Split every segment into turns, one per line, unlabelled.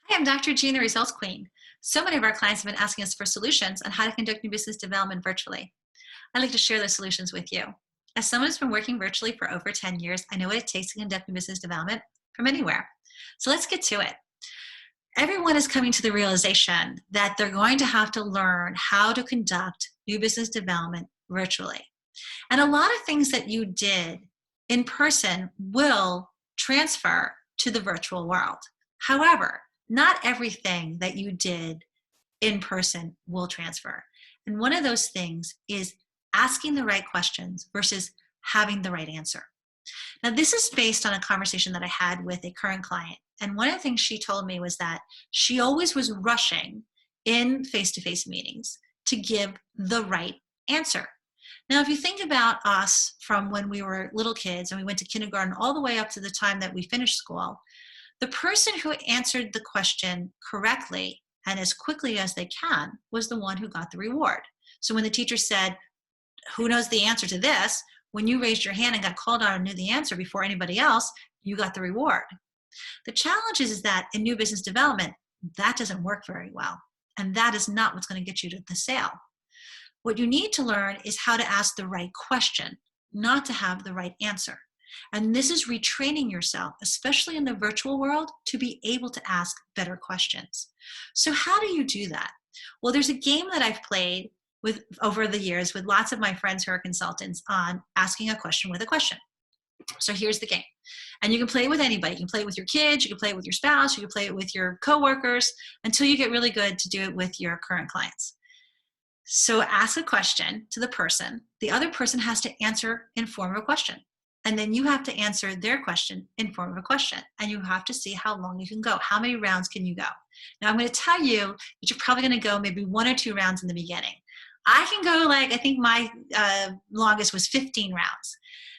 Hi, I'm Dr. Jena, the Results Queen. So many of our clients have been asking us for solutions on how to conduct new business development virtually. I'd like to share those solutions with you. As someone who's been working virtually for over 10 years, I know what it takes to conduct new business development from anywhere. So let's get to it. Everyone is coming to the realization that they're going to have to learn how to conduct new business development virtually. And a lot of things that you did in person will transfer to the virtual world. However, not everything that you did in person will transfer. And one of those things is asking the right questions versus having the right answer. Now, this is based on a conversation that I had with a current client. And one of the things she told me was that she always was rushing in face to face meetings to give the right answer. Now, if you think about us from when we were little kids and we went to kindergarten all the way up to the time that we finished school, the person who answered the question correctly and as quickly as they can was the one who got the reward. So when the teacher said, "Who knows the answer to this?" when you raised your hand and got called out and knew the answer before anybody else, you got the reward. The challenge is that in new business development, that doesn't work very well. And that is not what's going to get you to the sale. What you need to learn is how to ask the right question, not to have the right answer. And this is retraining yourself, especially in the virtual world, to be able to ask better questions. So how do you do that? Well, there's a game that I've played with over the years with lots of my friends who are consultants on asking a question with a question. So here's the game. And you can play it with anybody. You can play it with your kids, you can play it with your spouse, you can play it with your coworkers until you get really good to do it with your current clients. So ask a question to the person. The other person has to answer in form of a question. And then you have to answer their question in form of a question. And you have to see how long you can go. How many rounds can you go? Now I'm going to tell you that you're probably going to go maybe 1 or 2 rounds in the beginning. I can go I think my longest was 15 rounds.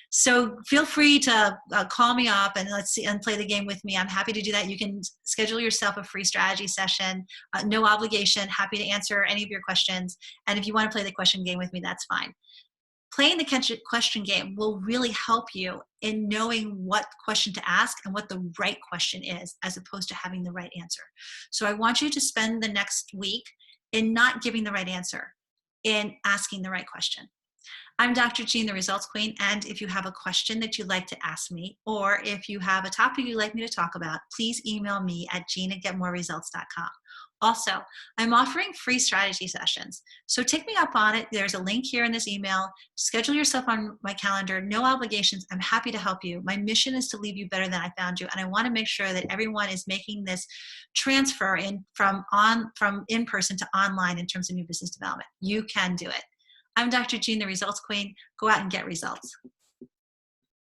So feel free to call me up and let's see and play the game with me. I'm happy to do that. You can schedule yourself a free strategy session, no obligation, happy to answer any of your questions. And if you want to play the question game with me, that's fine. Playing the question game will really help you in knowing what question to ask and what the right question is, as opposed to having the right answer. So I want you to spend the next week in not giving the right answer, in asking the right question. I'm Dr. Jean, the Results Queen, and if you have a question that you'd like to ask me, or if you have a topic you'd like me to talk about, please email me at jean@getmoreresults.com. Also, I'm offering free strategy sessions, so take me up on it. There's a link here in this email. Schedule yourself on my calendar, no obligations. I'm happy to help you. My mission is to leave you better than I found you, and I want to make sure that everyone is making this transfer from in-person to online in terms of new business development. You can do it. I'm Dr. Jean, the Results Queen. Go out and get results.